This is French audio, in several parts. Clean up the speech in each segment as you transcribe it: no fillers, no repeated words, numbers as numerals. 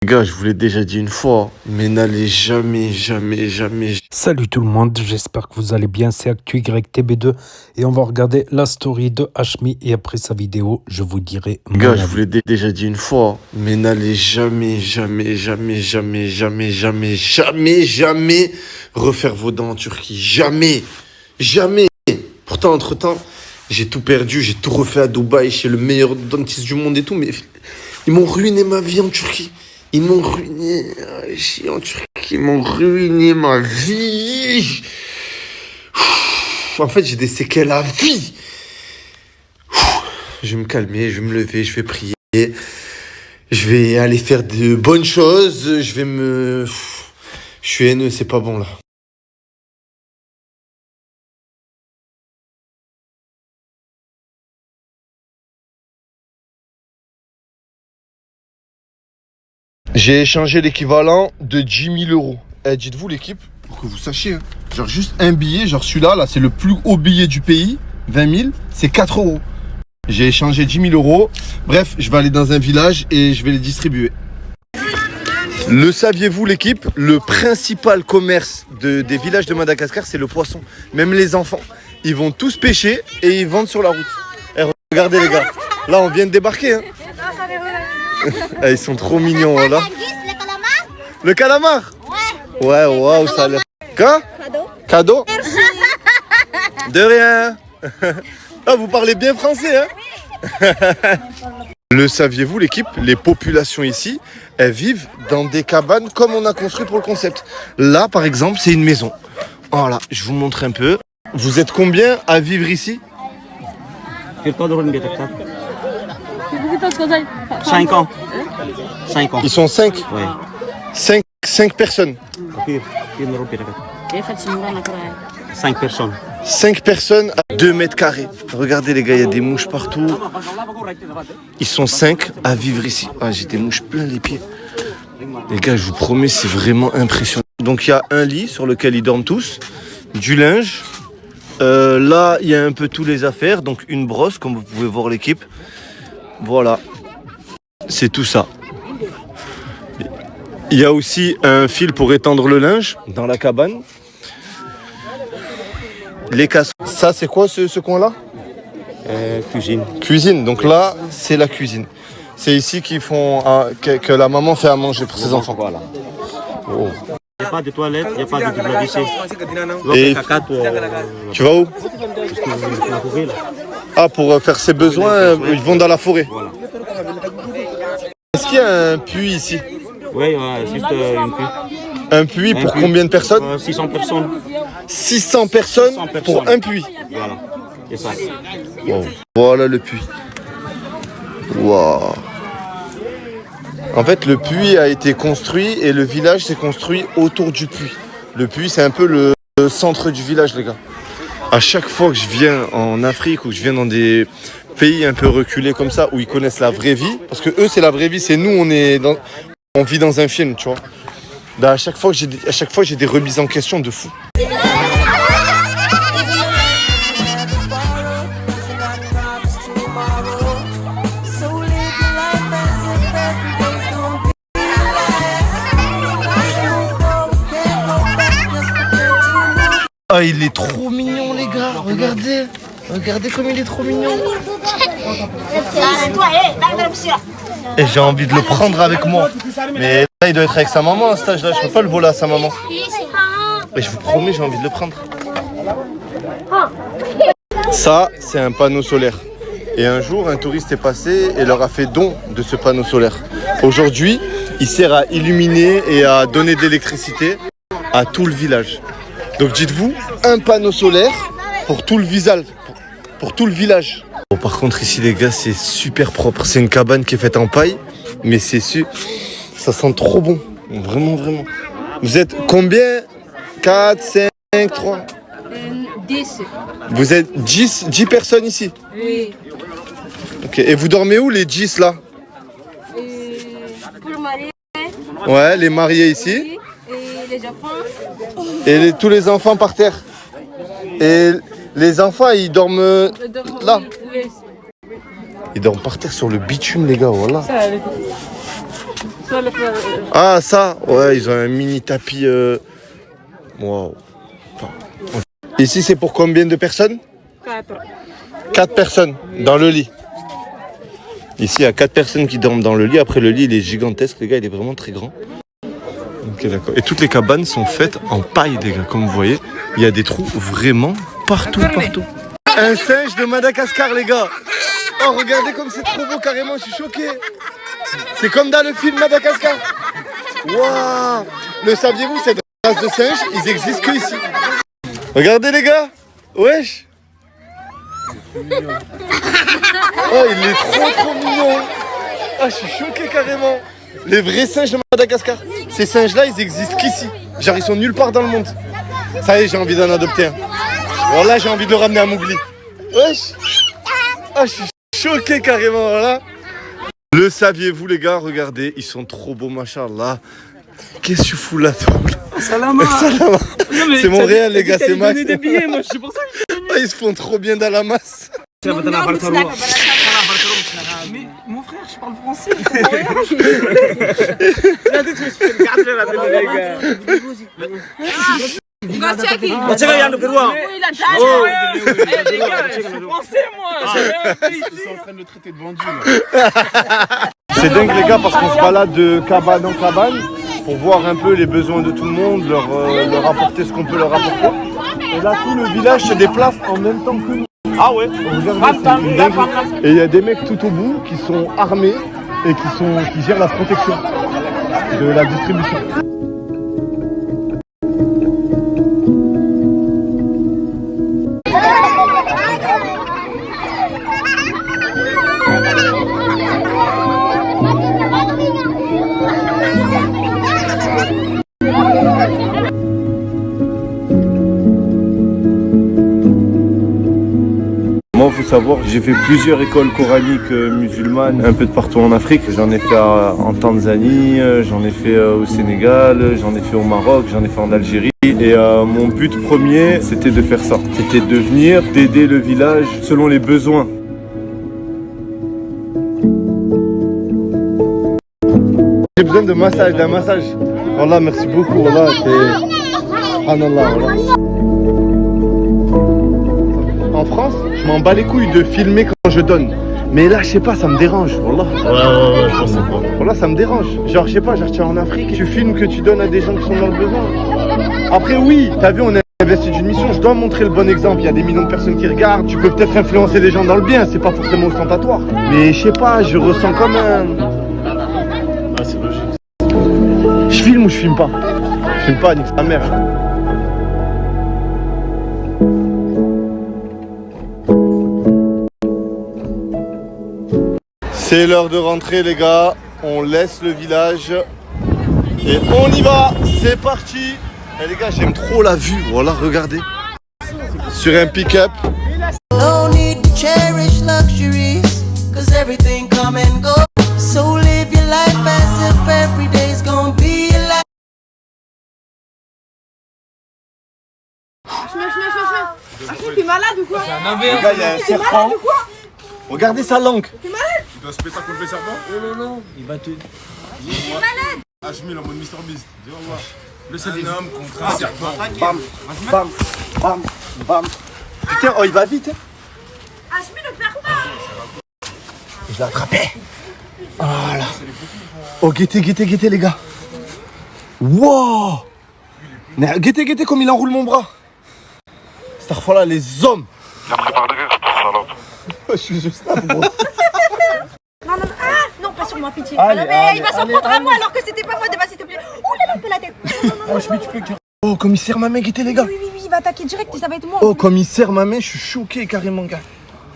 Les gars, je vous l'ai déjà dit une fois, mais n'allez jamais. Salut tout le monde, j'espère que vous allez bien, c'est ActuYTB2 et on va regarder la story de Hashmi et après sa vidéo, je vous dirai Les mon gars, avis. je vous l'ai déjà dit une fois, mais n'allez jamais refaire vos dents en Turquie. Jamais. Pourtant, entre-temps, j'ai tout perdu, j'ai tout refait à Dubaï, chez le meilleur dentiste du monde et tout, mais ils m'ont ruiné ma vie en Turquie. Ils m'ont ruiné en Turquie, ils m'ont ruiné ma vie. En fait, j'ai des séquelles à vie. Je vais me calmer, je vais me lever, je vais prier. Je vais aller faire de bonnes choses. Je suis haineux, c'est pas bon là. J'ai échangé l'équivalent de 10 000 euros. Dites-vous l'équipe, pour que vous sachiez, hein. Genre juste un billet, genre celui-là, là, c'est le plus haut billet du pays, 20 000, c'est 4 euros. J'ai échangé 10 000 euros. Bref, je vais aller dans un village et je vais les distribuer. Le saviez-vous l'équipe, le principal commerce des villages de Madagascar, c'est le poisson. Même les enfants, ils vont tous pêcher et ils vendent sur la route. Et regardez les gars, là on vient de débarquer. Hein. Ils sont trop mignons là. Le calamar? Ouais, waouh, ça a l'air. Quoi? Cadeau? De rien. Ah, vous parlez bien français, hein? Le saviez-vous, l'équipe? Les populations ici, elles vivent dans des cabanes comme on a construit pour le concept. Là, par exemple, c'est une maison. Voilà, je vous montre un peu. Vous êtes combien à vivre ici? 5 ans. 5 ans. Ils sont 5? Ouais. 5 personnes. 5 personnes. 5 personnes à 2 mètres carrés. Regardez les gars, il y a des mouches partout. Ils sont 5 à vivre ici. Ah, j'ai des mouches plein les pieds. Les gars, je vous promets, c'est vraiment impressionnant. Donc il y a un lit sur lequel ils dorment tous, du linge. Là, il y a un peu tous les affaires, donc une brosse, comme vous pouvez voir l'équipe. Voilà, c'est tout ça. Il y a aussi un fil pour étendre le linge dans la cabane. Les casseroles. Ça, c'est quoi ce coin-là? Cuisine. Cuisine. Donc là, c'est la cuisine. C'est ici qu'ils font que la maman fait à manger pour ses enfants. Voilà. Oh. Il n'y a pas de toilette, il n'y a pas de WC. Et tu vas où? Ah, pour faire ses besoins, ils vont dans la forêt. Voilà. Est-ce qu'il y a un puits ici? Oui, juste une puits. Un puits pour combien de personnes? 600 personnes. 600 personnes pour un puits. Voilà, c'est ça. Wow. Voilà le puits. Wow. En fait, le puits a été construit et le village s'est construit autour du puits. Le puits, c'est un peu le centre du village, les gars. À chaque fois que je viens en Afrique ou que je viens dans des pays un peu reculés comme ça, où ils connaissent la vraie vie, parce que eux, c'est la vraie vie, c'est nous, on vit dans un film, tu vois. Bah, à chaque fois, j'ai des remises en question de fou. Ah, il est trop mignon, les gars. Regardez. Regardez comme il est trop mignon. Et j'ai envie de le prendre avec moi. Mais là, il doit être avec sa maman à cet âge-là. Je peux pas le voler à sa maman. Mais je vous promets, j'ai envie de le prendre. Ça, c'est un panneau solaire. Et un jour, un touriste est passé et leur a fait don de ce panneau solaire. Aujourd'hui, il sert à illuminer et à donner de l'électricité à tout le village. Donc dites-vous, un panneau solaire pour tout le visage, pour tout le village. Bon, par contre ici les gars, c'est super propre. C'est une cabane qui est faite en paille, mais ça sent trop bon. Vraiment. Vous êtes combien? 4, 5, 3 10. Vous êtes 10 personnes ici? Oui. Ok, et vous dormez où les 10 là? Pour marier. Ouais, les mariés ici. Et les enfants. Et tous les enfants par terre. Et les enfants, ils dorment là. Oui. Ils dorment par terre sur le bitume, les gars, voilà. Ah, ça, ouais, ils ont un mini tapis. Wow. Ici, c'est pour combien de personnes? 4 personnes dans le lit. Ici, il y a 4 personnes qui dorment dans le lit. Après, le lit, il est gigantesque, les gars, il est vraiment très grand. Ok, d'accord. Et toutes les cabanes sont faites en paille, les gars. Comme vous voyez, il y a des trous vraiment partout, partout. Un singe de Madagascar, les gars. Oh, regardez comme c'est trop beau, carrément, je suis choqué. C'est comme dans le film Madagascar. Waouh. Le saviez-vous, cette race de singes, ils existent que ici. Regardez, les gars. Wesh. Oh, il est trop mignon. Ah, je suis choqué carrément. Les vrais singes de Madagascar. Ces singes-là, ils existent qu'ici. Genre, ils sont nulle part dans le monde. Ça y est, j'ai envie d'en adopter un. Voilà, j'ai envie de le ramener à Mowgli. Wesh. Ah, je suis choqué carrément, voilà. Le saviez-vous, les gars? Regardez, ils sont trop beaux, machallah. Qu'est-ce que tu fous là, toi? Salama. Salama. C'est mon réel, les gars, c'est Max. Des billets, moi, c'est pour ça que Ils se font trop bien dans la masse. Mais mon frère, je parle français. C'est dingue, les gars, parce qu'on se balade de cabane en cabane pour voir un peu les besoins de tout le monde, leur apporter ce qu'on peut leur apporter. Et là, tout le village se déplace en même temps que nous. Ah ouais. Regardez, c'est une dinguerie. Et il y a des mecs tout au bout qui sont armés et qui gèrent la protection de la distribution. Moi, il faut savoir, j'ai fait plusieurs écoles coraniques musulmanes, un peu de partout en Afrique. J'en ai fait en Tanzanie, j'en ai fait au Sénégal, j'en ai fait au Maroc, j'en ai fait en Algérie. Et mon but premier, c'était de faire ça. C'était de venir, d'aider le village selon les besoins. J'ai besoin de massage, d'un massage. Wallah, merci beaucoup. Wallah, c'est... Subhanallah, wallah. En France, je m'en bats les couilles de filmer quand je donne. Mais là, je sais pas, ça me dérange. Wallah. Ouais, je sais pas. Wallah, ça me dérange. Genre, je sais pas, genre, tu es en Afrique, tu filmes que tu donnes à des gens qui sont dans le besoin. Après, oui, t'as vu, on est investi d'une mission, je dois montrer le bon exemple. Il y a des millions de personnes qui regardent. Tu peux peut-être influencer des gens dans le bien, c'est pas forcément ostentatoire. Mais je sais pas, je ressens comme un... Ah, c'est logique. Je filme ou je filme pas? Je filme pas, nique sa mère. C'est l'heure de rentrer, les gars. On laisse le village et on y va. C'est parti. Et les gars, j'aime trop la vue. Voilà, regardez. Sur un pick-up. No need to cherish luxuries, cause everything come and go. So live your life as if every day's gonna be a life. T'es malade ou quoi? Les gars, il y a un serpent. Regardez sa langue. Tu dois se péter contre le serpent? Non, il va te... T'es malade? Hachmi, en mode Mr Beast. Dis au revoir. Un homme contre un serpent. Bam, bam, bam, bam. Putain, oh, il va vite. Hachmi ne perd pas. Je l'ai attrapé. Voilà. Oh, guettez, les gars. Wow. Guettez comme il enroule mon bras. Starfala, les hommes. La prépare de guerre, salope. Je suis juste là, gros. Non, non, pas sur moi, pitié. Allez, Mais allez, il va s'en allez, prendre à allez. moi alors que c'était pas moi de base, s'il te plaît. Ouh là là, fais la tête. Non. Oh, comme il serre ma main, guettez, les gars. Oui, il va attaquer direct et ça va être moi. Oh, comme il serre ma main, je suis choqué carrément, gars.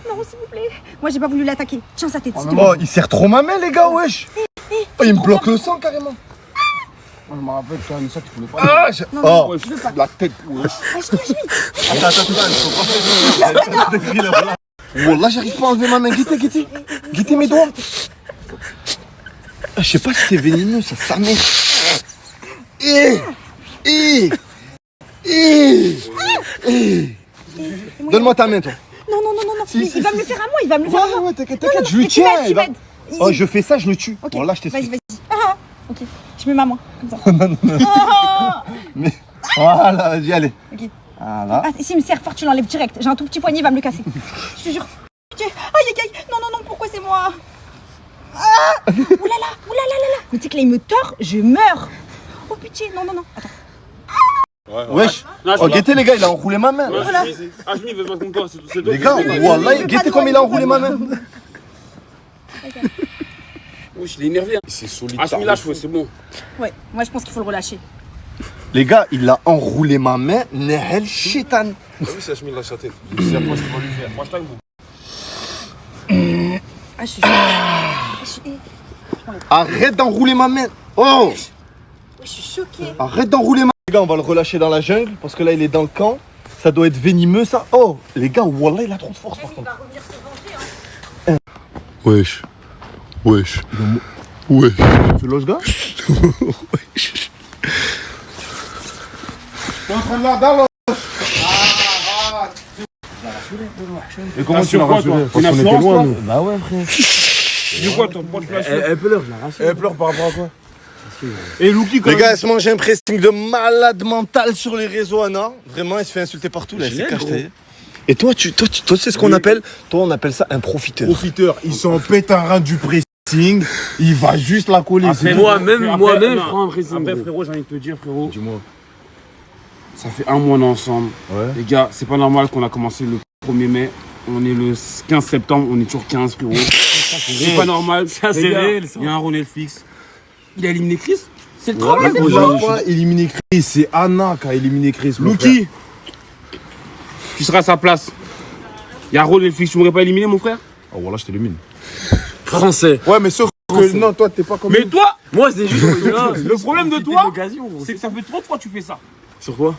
Non, s'il vous plaît. Moi, j'ai pas voulu l'attaquer. Tiens sa tête, s'il te plaît. Oh, il serre trop ma main, les gars, wesh. Oh, il me bloque le sang carrément. Moi, je me rappelle, tu as une ça, tu voulais pas. Ah, oh, La tête, wesh. Attends. Wallah, j'arrive pas à enlever ma main. Guettez mes doigts. Je sais pas si c'est vénéneux, ça, sa mère. Donne-moi ta main, toi. Non. Si, Mais si, il va si, me le si. faire à moi, il va me le faire à moi. Ouais, t'inquiète, je lui Et tu tiens. m'aides, tu m'aides. Oh, je fais ça, je le tue. Ok, Bon, là, je t'explique. Vas-y. Ok, je mets ma main, comme ça. Oh Mais voilà, vas-y, allez. Ok. Voilà. Ah, s'il me serre fort, tu l'enlèves direct. J'ai un tout petit poignet, il va me le casser. Je te jure. Ok. Aïe, aïe, aïe. Non, non, non, pourquoi c'est moi? Ah oulala, oulala, là. Mais tu sais que là, il me tord, je meurs. Oh pitié, non, non, non. Attends. Wesh. Oh, guettez les gars, il a enroulé ma main. Voilà. Hachmi, veut pas contre toi, c'est toi. Les gars, wallah, guettez comme il a enroulé ma main. Oui, je l'ai énervé. C'est solide. Hachmi, lâche, ouais, c'est bon. Ouais, moi, je pense qu'il faut le relâcher. Les gars, il a enroulé ma main. Nehel Shaitan. Oui, c'est Hachmi, lâche la tête. Je sais à quoi c'est pas lui faire. Moi, je t'aime. Ah, je suis Arrête d'enrouler ma main. Oh, je suis choquée. arrête d'enrouler ma main. Les gars, on va le relâcher dans la jungle parce que là, il est dans le camp. Ça doit être venimeux, ça. Oh, les gars, wallah, il a trop de force par contre. revenir se venger, hein. Wesh. Wesh. Wesh. Tu lâches, gars? Wesh. T'es en train de l'ardar, là. Et comment tu l'as rassuré? Une influence, toi? Bah ouais, frère. Du quoi, toi? Pourquoi tu l'as su? Elle pleure, je la rassure. Elle pleure par rapport à quoi? Et Luki, quand Les gars, elle se mange un pressing de malade mental sur les réseaux, Anna. Vraiment, elle se fait insulter partout, là. Elle s'est cachetée. Et toi, tu sais ce qu'on appelle? Toi, on appelle ça un profiteur. Profiteur, il s'en pète un rein du pressing, il va juste la coller. Après, c'est moi-même, tout. je prends un pressing. Après, gros. frérot, j'ai envie de te dire, frérot, Dis-moi. ça fait un mois on est ensemble. Ouais. Les gars, c'est pas normal qu'on a commencé le 1er mai. On est le 15 septembre, on est toujours 15, frérot. C'est pas normal. Ça, Les c'est gars, réel, ça. Il y a un rôle Netflix. Il a éliminé Chris. C'est le Ouais, travail, mais frérot. on n'a pas éliminé Chris, c'est Anna qui a éliminé Chris. mon frère. Luki, tu seras à sa place. Il y a un rôle Netflix, tu m'aurais pas éliminé, mon frère? Oh, voilà, je t'élimine. Français. Ouais, mais sauf que non, toi, t'es pas comme Mais lui. toi, Moi, c'est juste. le problème de toi, c'est que ça fait trop de fois que tu fais ça. Sur quoi?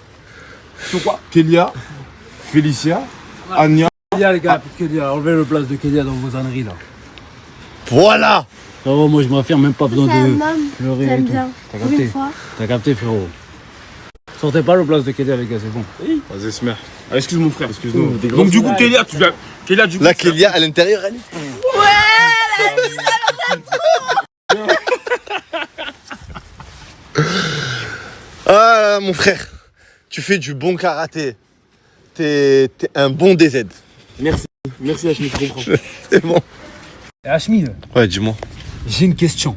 Sur quoi? Kélia, Félicia, Anya. Kélia, les gars, Kélia, enlevez le place de Kélia dans vos âneries là. Voilà. Oh, moi je m'affirme, même pas besoin C'est un de homme, pleurer. j'aime et tout. bien. T'as Pour capté? une fois. T'as capté, frérot. Sortez pas le place de Kélia, les gars, c'est bon. Vas-y, Smer. Ah, excuse mon frère. Excuse-nous. Donc du coup, Kélia, tu vas. Kélia, du coup. Là, Kélia, à l'intérieur, elle est. Ah, mon frère, tu fais du bon karaté. T'es un bon DZ. Merci. Merci, Hachmi, je comprends. C'est bon. Hachmi, Ouais, dis-moi. j'ai une question.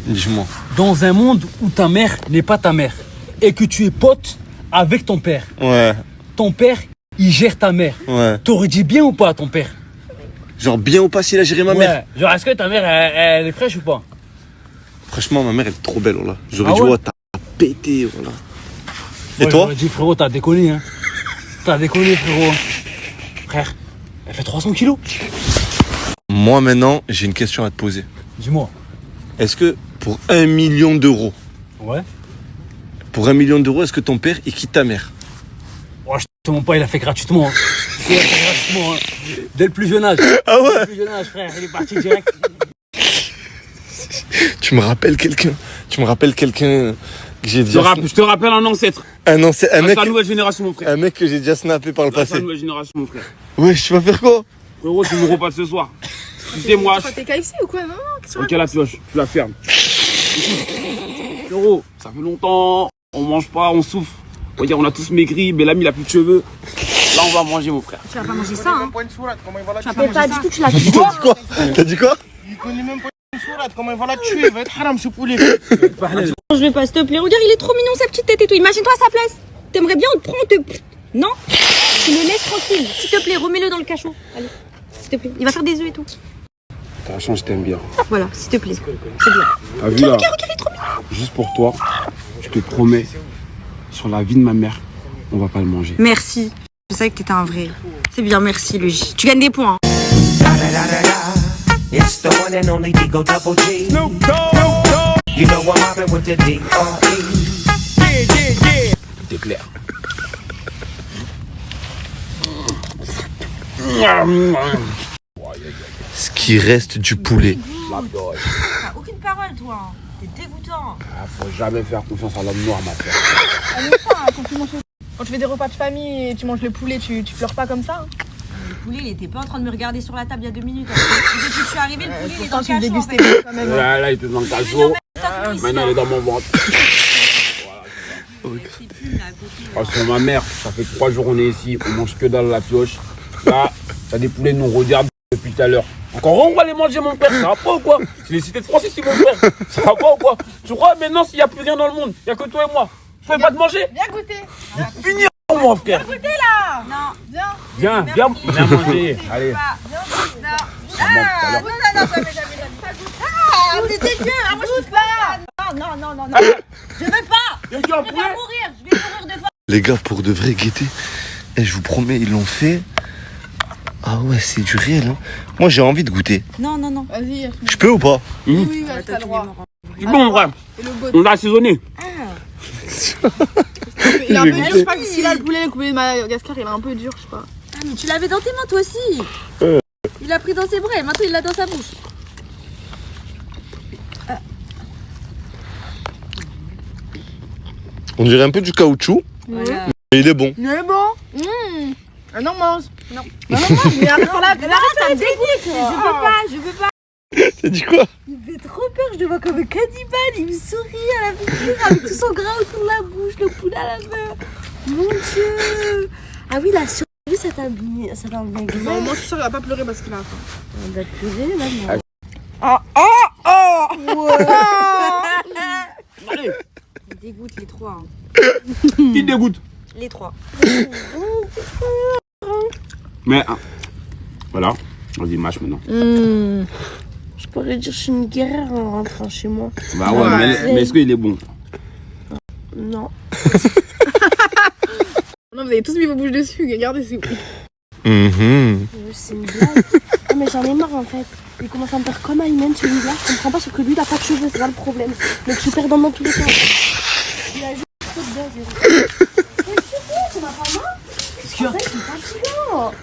Dis-moi. Dans un monde où ta mère n'est pas ta mère et que tu es pote avec ton père, Ouais, il gère ta mère. ouais. T'aurais dit bien ou pas à ton père? Genre bien ou pas s'il a géré ma mère? Ouais. Genre, est-ce que ta mère, elle est fraîche ou pas? Franchement, ma mère, elle est trop belle, voilà. J'aurais Ah dit, ouais ouais, t'as pété, voilà. Et Ouais, toi? j'aurais dit, frérot, t'as déconné, hein. T'as déconné, frérot. Frère, elle fait 300 kilos. Moi, maintenant, j'ai une question à te poser. Dis-moi. Est-ce que pour 1 million d'euros, Ouais. pour 1 million d'euros, est-ce que ton père, il quitte ta mère? Oh, je te mens pas, il a fait gratuitement. Hein. Il a fait gratuitement, hein. Dès le plus jeune âge. Ah ouais? Dès le plus jeune âge, frère, il est parti direct. Tu me rappelles quelqu'un. Tu me rappelles quelqu'un que j'ai déjà. Je te rappelle un ancêtre. Ah non, c'est un C'est mec. la nouvelle génération, mon frère. Un mec que j'ai déjà snappé par le C'est la passé. nouvelle génération, mon frère. Ouais, tu vas faire quoi? Frérot, tu me repas de ce soir. Tu sais, moi, T'es KFC ou quoi? Non, qu'est-ce que ok, la pioche, tu la fermes. Frérot, ça fait longtemps, on mange pas, on souffre. Regarde, on a tous maigri, Bellamy, il a plus de cheveux. Là, on va manger, mon frère. Tu vas pas manger ça, hein. Tu vas pas Mais manger pas ça. du tout, tu l'as T'as dit quoi? T'as dit quoi? Il connaît même pas une sourate, comment il va la tuer? Il va être haram ce poulet. Je vais pas, s'il te plaît. Regarde, il est trop mignon, sa petite tête et tout. Imagine-toi à sa place. T'aimerais bien, on te prend, on te. Non? Tu le laisses tranquille. S'il te plaît, remets-le dans le cachot. Allez. S'il te plaît. Il va faire des œufs et tout. T'as la chance, je t'aime bien. Voilà, s'il te plaît. T'as vu là? Juste pour toi, je te promets, sur la vie de ma mère, on va pas le manger. Merci. Je savais que t'étais un vrai. C'est bien, merci, le J. Tu gagnes des points. Hein. It's the one and only Digo Double G. Snoop Dogg. You know I'm mobbing with the D.R.E. Tout est clair. Ce qui reste du poulet. T'as aucune parole, toi. T'es dégoûtant. Ah, faut jamais faire confiance à l'homme noir, ma frère. Quand tu fais des repas de famille et tu manges le poulet, tu pleures pas comme ça? Hein. Le poulet, il était pas en train de me regarder sur la table il y a 2 minutes. Hein. Depuis que je suis arrivée, le poulet, il est dans Pourtant, le tu le cachot. En dégustais fait. quand même. Là, il était dans le cachot. tape-nous ici. Maintenant, elle est dans mon ventre. Oh, c'est ma mère, ça fait 3 jours on est ici, on mange que dalle à la pioche. Là, t'as des poulets nous regardent depuis tout à l'heure. Encore on va les manger mon père, ça va pas ou quoi? C'est les cités de France ici mon père, ça va pas ou quoi? Tu crois maintenant s'il n'y a plus rien dans le monde, il n'y a que toi et moi, je peux pas te manger? Viens goûter. Finir mon frère. Viens goûter là. Non, viens. Viens manger, allez. Ah, non, jamais. Ah, mais dégueu. Ah, moi je touche pas. Non. Je veux pas. Je vais mourir de faim. Les gars, pour de vrai, guetter. Et je vous promets, ils l'ont fait. Ah ouais, c'est du réel. Hein. Moi, j'ai envie de goûter. Non. Vas-y. Je peux ou pas? Oui, t'as le droit. C'est bon frère, Et le goût. on l'a assaisonné. Il est un peu dur, je sais pas que s'il a le poulet de Madagascar, il est un peu dur, je sais pas. Ah, mais tu l'avais dans tes mains toi aussi. Il l'a pris dans ses bras et maintenant il l'a dans sa bouche. On dirait un peu du caoutchouc. Voilà. Mais il est bon. Il est bon. Ah non, mange. Non, mange. Mais arrête par là. Ça me dégoûte. Je peux pas. T'as dit quoi? Il me fait trop peur, je le vois comme un cannibale. Il me sourit à la figure avec tout son gras autour de la bouche, le poulet à la main. Mon Dieu. Ah oui, la survie, ça t'a mis. Non, moi je suis sûre qu'il va pas pleurer parce qu'il a faim. On va pleurer là. Allez, Il dégoûte les trois. qui te dégoûte? Les trois. Mais, voilà, vas-y, mâche maintenant. Je pourrais dire que je suis une guerrière en rentrant chez moi. Bah ouais, mais est-ce qu'il est bon? Non. Non, vous avez tous mis vos bouches dessus, regardez, c'est C'est une blague. Non, mais j'en ai marre en fait. Il commence à me faire comme Aymen celui-là. Je comprends pas ce que lui il a pas de cheveux, c'est ça le problème. Donc je suis perdant dans tous les sens. Il a juste trop de buzz. Tu m'as pas mal? Qu'est-ce qu'il y a? C'est fatigant.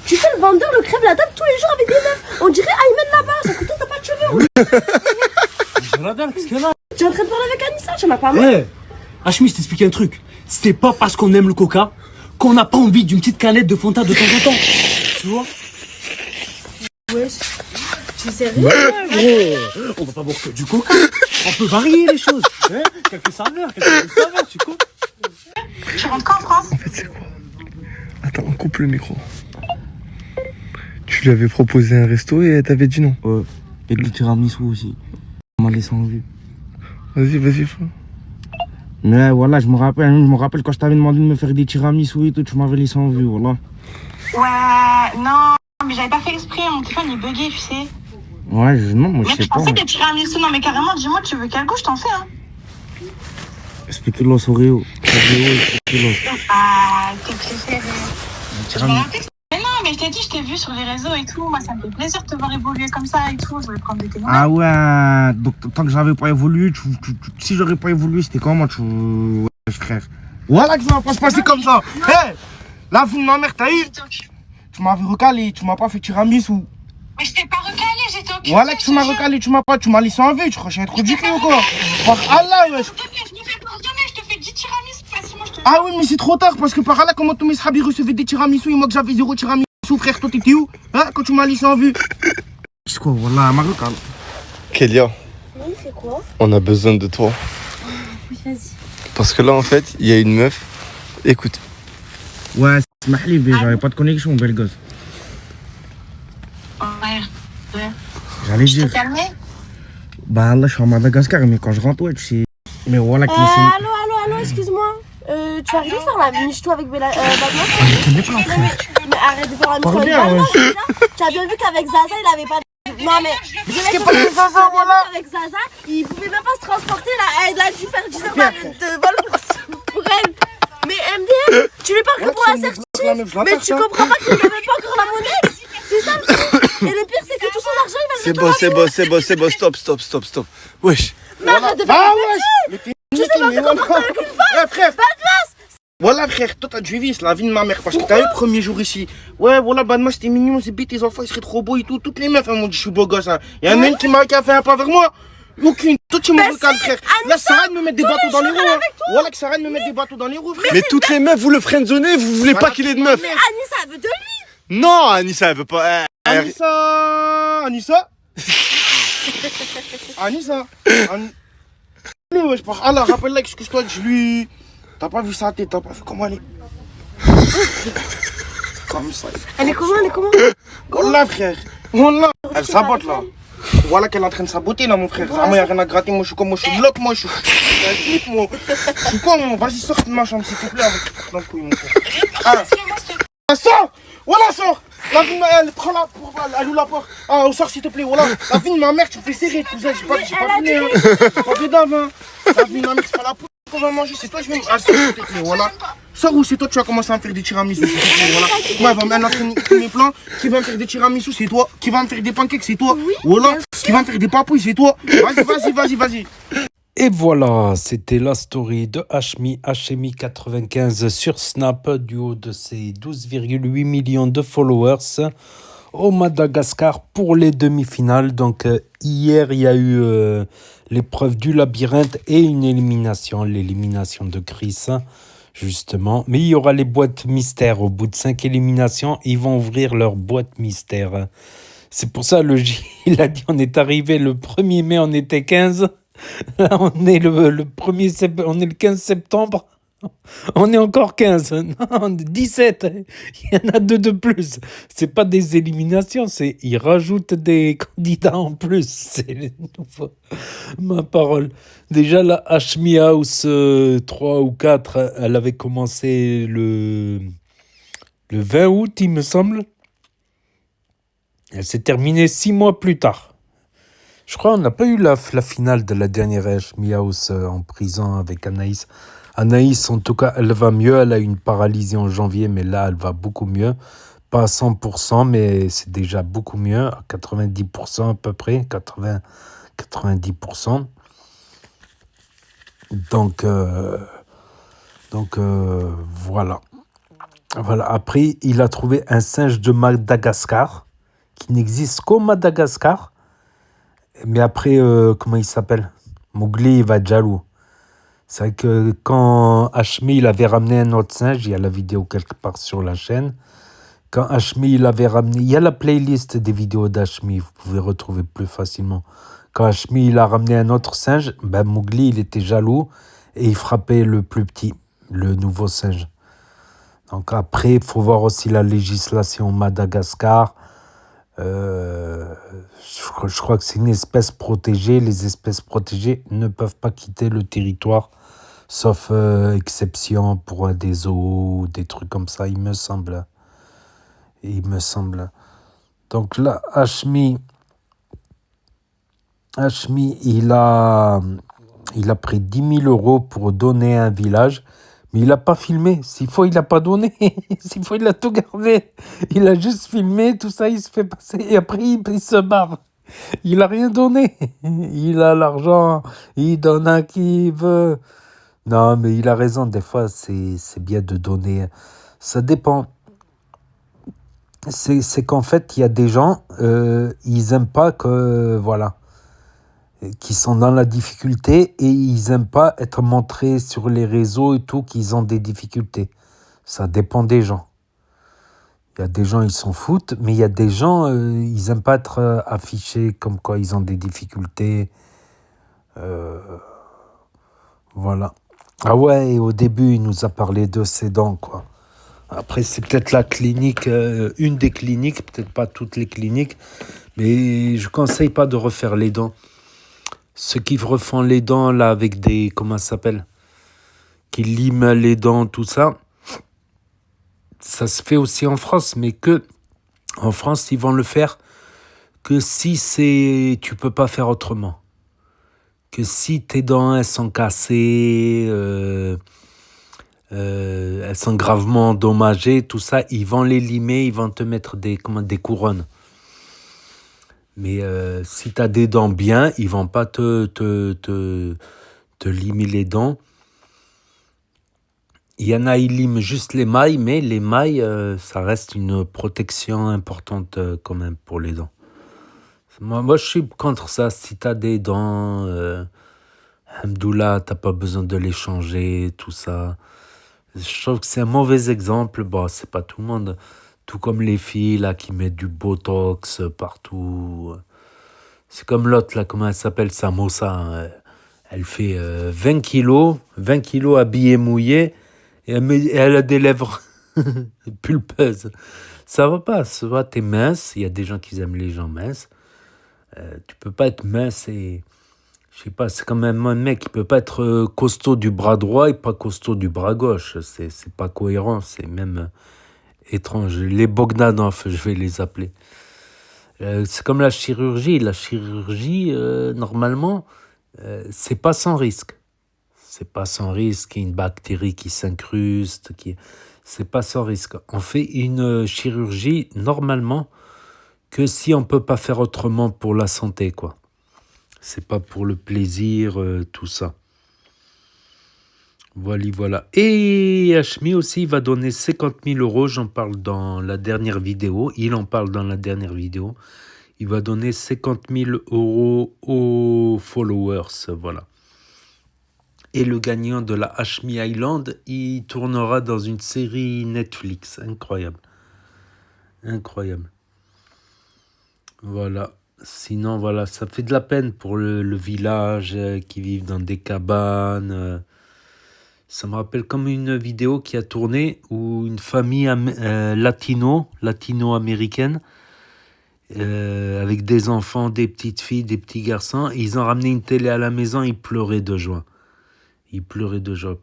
Tu fais le vendeur, le crève la table tous les jours avec des meufs. On dirait Aymen là-bas, sauf que toi t'as pas de cheveux. Je la dalle, qu'est-ce qu'il y en a? Tu es en train de parler avec Anissa, tu m'as pas mal? Ouais. Hachmi, je t'explique un truc. C'était pas parce qu'on aime le coca qu'on n'a pas envie d'une petite canette de Fanta de temps en temps. Tu vois? Wesh. Tu es sérieux? On va pas boire que du coca. On peut varier les choses. Hein, quelques saveurs, tu comprends? Tu rentres quand en France? En fait, c'est quoi? Attends, on coupe le micro. Tu lui avais proposé un resto et elle t'avait dit non. Ouais. Et du tiramisu aussi. On m'a laissé en vue. Vas-y, frère. Mais voilà, je me rappelle quand je t'avais demandé de me faire des tiramisu et tout, tu m'avais laissé en vue, voilà. Ouais, non, mais j'avais pas fait exprès, mon téléphone il buguait, tu sais. Ouais, non, moi je sais pas. Mais tu pensais que tiramisu, non mais carrément, dis-moi, tu veux quel goût, je t'en fais, hein. Explique-le Oreo. Ah, tes préférés. Mais non, mais je t'ai dit, je t'ai vu sur les réseaux et tout, moi ça me fait plaisir de te voir évoluer comme ça et tout, je voulais prendre de tes nouvelles. Ah ouais, donc tant que j'avais pas évolué, si j'aurais pas évolué, c'était comment ouais, frère. Voilà que ça va pas se passer comme ça. Hé, la vie de ma mère, t'as eu? Tu m'avais recalé, tu m'as pas fait tiramisu. Mais je t'ai pas recalé, j'étais occupée. Voilà que tu m'as recalé, tu m'as laissé en vue, tu crois que j'ai trop du cul ou quoi? Par Allah, wesh. Je me fais pardonner, je te fais 10 tiramisu, facilement, je te... Ah oui, mais c'est trop tard parce que par là, comment tous mes sahabis recevaient des tiramisu et moi que j'avais 0 tiramisu, frère, toi t'étais où? Hein, quand tu m'as laissé en vue? C'est quoi, voilà, Marocain. Kélia, Oui, c'est quoi? on a besoin de toi. Oui, vas-y. Parce que là, en fait, il y a une meuf. Écoute. Ouais, c'est Mahlib, j'avais pas de connexion, belle gosse. Ouais. J'allais Je dire. t'ai calmé? Bah là, je suis en Madagascar, mais quand je rentre, ouais, tu sais. Mais voilà, que Allô, excuse-moi. Tu arrives à faire la miche-toi avec Badma? Mais arrête de faire la miche-toi avec Badma. Tu as bien vu qu'avec Zaza, il avait pas de... Non, mais... C'est pas de Zaza, voilà. Avec Zaza, il pouvait même pas se transporter, là. Elle a dû faire 10 heures de vol pour elle. Mais MDM, tu lui parles que pour la sortie. Mais tu comprends pas qu'il lui avait pas encore la monnaie. C'est ça le truc. Et le pire, c'est que tout son argent, il va le C'est bon, stop. Wesh. Mais arrête de faire Ah ouais. Tu sais pas se comporter avec une femme. Frère. Voilà, frère, toi t'as dû vivre, c'est la vie de ma mère. Parce que t'as eu le premier jour ici. Ouais, voilà, Badma, c'était mignon, c'est bête, tes enfants, ils seraient trop beaux et tout. Toutes les meufs, elles m'ont dit, je suis beau gosse. Hein. Y'a un qui a fait un pas vers moi. Aucune. Toi, tu me regardes, frère. Là, ça arrête de me mettre des bateaux dans les roues. Hein. Voilà, que ça arrête de me mettre des bateaux dans les roues, frère. Mais toutes les meufs, vous le freinzonnez, vous voulez pas qu'il ait de meuf. Mais Anissa, elle veut de lui. Non, Anissa, elle veut pas. Anissa. wesh, par Allah, rappelle-la, excuse-toi, dis-lui. T'as pas vu sa tête, t'as pas vu comment elle est. Comme ça. Elle est comment, Wallah, frère. Wallah. Elle sabote là. Voilà qu'elle est en train de saboter là, mon frère. Ah, moi, y'a rien à gratter. Moi, je suis comme moi, je suis bloc, moi, je suis. Moi. Je suis quoi, moi? Vas-y, sors de ma chambre, s'il te plaît, avec ton couille, mon frère. Ah, sors! Voilà, sors! La vie de ma mère, prends-la, elle ouvre la porte. Ah, sors, s'il te plaît, voilà. La vie de ma mère, tu me fais serrer, cousin. J'ai pas fini, hein. J'ai pas fait d'âme, hein. La vie de ma mère, c'est pas la poule qu'on va manger, c'est toi, je vais me. Ah, sors, s'il te plaît, voilà. Sors ou c'est toi, tu vas commencer à me faire des tiramisu, s'il te plaît, voilà. Moi, elle va me mettre mes plans. Qui va me faire des tiramisu, c'est toi. Qui va me faire des pancakes, c'est toi. Voilà. Qui va me faire des papouilles, c'est toi. Vas-y. Et voilà, c'était la story de HMI95 sur Snap du haut de ses 12,8 millions de followers au Madagascar pour les demi-finales. Donc hier, il y a eu l'épreuve du labyrinthe et une élimination, l'élimination de Chris, justement. Mais il y aura les boîtes mystères. Au bout de 5 éliminations, ils vont ouvrir leur boîte mystère. C'est pour ça, il a dit, on est arrivé le 1er mai, on était 15. Là, on est on est le 15 septembre. On est encore 15. Non, 17. Il y en a 2 de plus. C'est pas des éliminations, ils rajoutent des candidats en plus. C'est ma parole. Déjà, la HMI House 3 ou 4, elle avait commencé le 20 août, il me semble. Elle s'est terminée 6 mois plus tard. Je crois qu'on n'a pas eu la finale de la dernière HMI House en prison avec Anaïs. Anaïs, en tout cas, elle va mieux. Elle a eu une paralysie en janvier, mais là, elle va beaucoup mieux. Pas à 100%, mais c'est déjà beaucoup mieux. À 90% à peu près. 90%. Donc voilà. Voilà. Après, il a trouvé un singe de Madagascar qui n'existe qu'au Madagascar. Mais après, comment il s'appelle? Mowgli, il va être jaloux. C'est vrai que quand Hashmi, il avait ramené un autre singe, il y a la vidéo quelque part sur la chaîne. Quand Hashmi, il avait ramené... Il y a la playlist des vidéos d'Hashmi, vous pouvez retrouver plus facilement. Quand Hashmi, il a ramené un autre singe, ben Mowgli, il était jaloux et il frappait le plus petit, le nouveau singe. Donc après, il faut voir aussi la législation au Madagascar. Je crois que c'est une espèce protégée. Les espèces protégées ne peuvent pas quitter le territoire, sauf exception pour des zoos, des trucs comme ça, il me semble. Donc là, Hashmi, il a pris 10 000 euros pour donner un village. Mais il n'a pas filmé. S'il faut, il n'a pas donné. S'il faut, il a tout gardé. Il a juste filmé, tout ça, il se fait passer. Et après, il se barre. Il n'a rien donné. Il a l'argent. Il donne à qui il veut. Non, mais il a raison. Des fois, c'est bien de donner. Ça dépend. C'est qu'en fait, il y a des gens, ils n'aiment pas que... Voilà. Qui sont dans la difficulté et ils n'aiment pas être montrés sur les réseaux et tout, qu'ils ont des difficultés. Ça dépend des gens. Il y a des gens, ils s'en foutent, mais il y a des gens, ils n'aiment pas être affichés comme quoi ils ont des difficultés. Voilà. Ah ouais, et au début, il nous a parlé de ses dents, quoi. Après, c'est peut-être la clinique, une des cliniques, peut-être pas toutes les cliniques, mais je ne conseille pas de refaire les dents. Ceux qui refont les dents là avec des... Comment ça s'appelle? Qui liment les dents, tout ça. Ça se fait aussi en France, mais que... En France, ils vont le faire que si c'est... Tu peux pas faire autrement. Que si tes dents, elles sont cassées, elles sont gravement endommagées, tout ça, ils vont les limer, ils vont te mettre des couronnes. Mais si tu as des dents bien, ils ne vont pas te limer les dents. Il y en a, ils liment juste les mailles, mais les mailles, ça reste une protection importante quand même pour les dents. Moi, je suis contre ça. Si tu as des dents, alhamdoulilah, tu n'as pas besoin de les changer, tout ça. Je trouve que c'est un mauvais exemple. Bon, c'est pas tout le monde. Tout comme les filles là qui mettent du botox partout. C'est comme l'autre là, comment elle s'appelle, Samosa. Elle fait 20 kilos habillée mouillée, et elle a des lèvres pulpeuses. Ça va pas, ça va, t'es mince. Il y a des gens qui aiment les gens minces. Tu peux pas être mince et... Je sais pas, c'est quand même un mec qui peut pas être costaud du bras droit et pas costaud du bras gauche. C'est pas cohérent, c'est même étrange. Les Bogdanov, je vais les appeler. C'est comme la chirurgie. La chirurgie, normalement, c'est pas sans risque. C'est pas sans risque qu'il y ait une bactérie qui s'incruste. C'est pas sans risque. On fait une chirurgie, normalement, que si on peut pas faire autrement pour la santé, quoi. C'est pas pour le plaisir, tout ça. Voilà. Et Hashmi aussi, il va donner 50 000 €. J'en parle dans la dernière vidéo. Il en parle dans la dernière vidéo. Il va donner 50 000 € aux followers. Voilà. Et le gagnant de la Hashmi Island, il tournera dans une série Netflix. Incroyable. Voilà. Sinon, voilà, ça fait de la peine pour le village qui vivent dans des cabanes. Ça me rappelle comme une vidéo qui a tourné où une famille latino-américaine avec des enfants, des petites filles, des petits garçons. Ils ont ramené une télé à la maison, ils pleuraient de joie.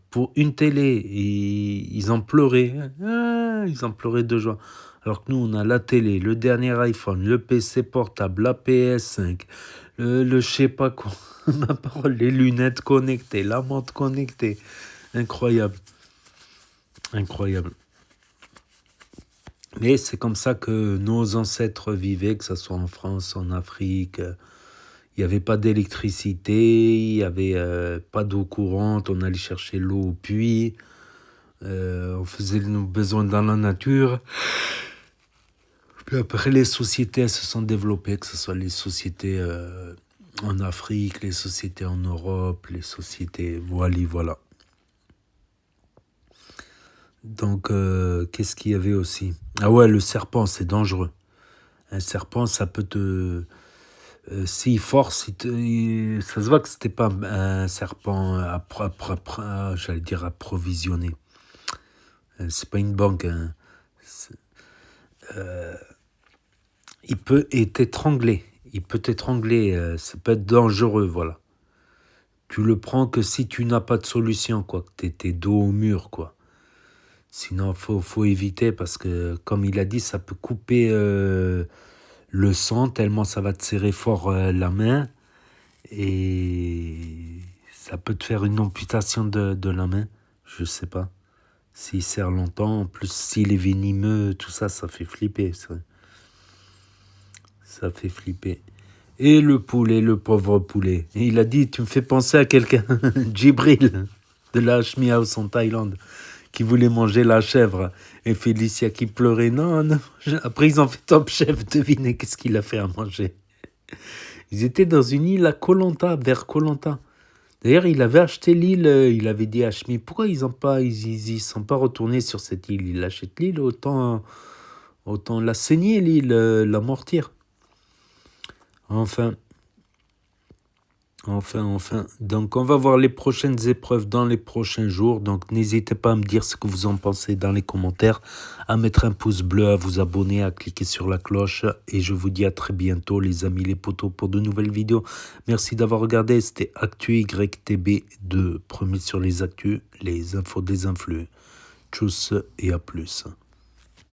Pour une télé, ils en pleuraient. Ils en pleuraient de joie. Alors que nous, on a la télé, le dernier iPhone, le PC portable, la PS5, le je sais pas quoi, ma parole, les lunettes connectées, la montre connectée. Incroyable. Mais c'est comme ça que nos ancêtres vivaient, que ce soit en France, en Afrique. Il n'y avait pas d'électricité, il n'y avait pas d'eau courante, on allait chercher l'eau au puits, on faisait nos besoins dans la nature. Puis après, les sociétés elles se sont développées, que ce soit les sociétés en Afrique, les sociétés en Europe, les sociétés... Voilà. Donc, qu'est-ce qu'il y avait aussi ? Ah ouais, le serpent, c'est dangereux. Un serpent, ça peut te... s'il force, ça se voit que c'était pas un serpent j'allais dire approvisionné. C'est pas une banque. Hein. Il peut t'étrangler. Ça peut être dangereux, voilà. Tu le prends que si tu n'as pas de solution, quoi. Que t'es dos au mur, quoi. Sinon, faut éviter parce que, comme il a dit, ça peut couper le sang tellement ça va te serrer fort la main et ça peut te faire une amputation de la main. Je sais pas. S'il serre longtemps, en plus s'il est venimeux, tout ça, ça fait flipper. Ça fait flipper. Et le poulet, le pauvre poulet. Et il a dit, tu me fais penser à quelqu'un, Djibril, de la Hashmi House en Thaïlande, qui voulait manger la chèvre. Et Félicia qui pleurait. Non. Après, ils ont fait Top Chef. Devinez qu'est-ce qu'il a fait à manger. Ils étaient dans une île à Koh Lanta, vers Koh Lanta. D'ailleurs, il avait acheté l'île. Il avait dit à Hashmi, pourquoi ils sont pas retournés sur cette île. Il achète l'île, autant la saigner, l'île, la mortir. Enfin. Donc, on va voir les prochaines épreuves dans les prochains jours. Donc, n'hésitez pas à me dire ce que vous en pensez dans les commentaires, à mettre un pouce bleu, à vous abonner, à cliquer sur la cloche. Et je vous dis à très bientôt, les amis, les potos, pour de nouvelles vidéos. Merci d'avoir regardé. C'était Actu YTB2. Premier sur les actus, les infos des influx. Tchuss et à plus.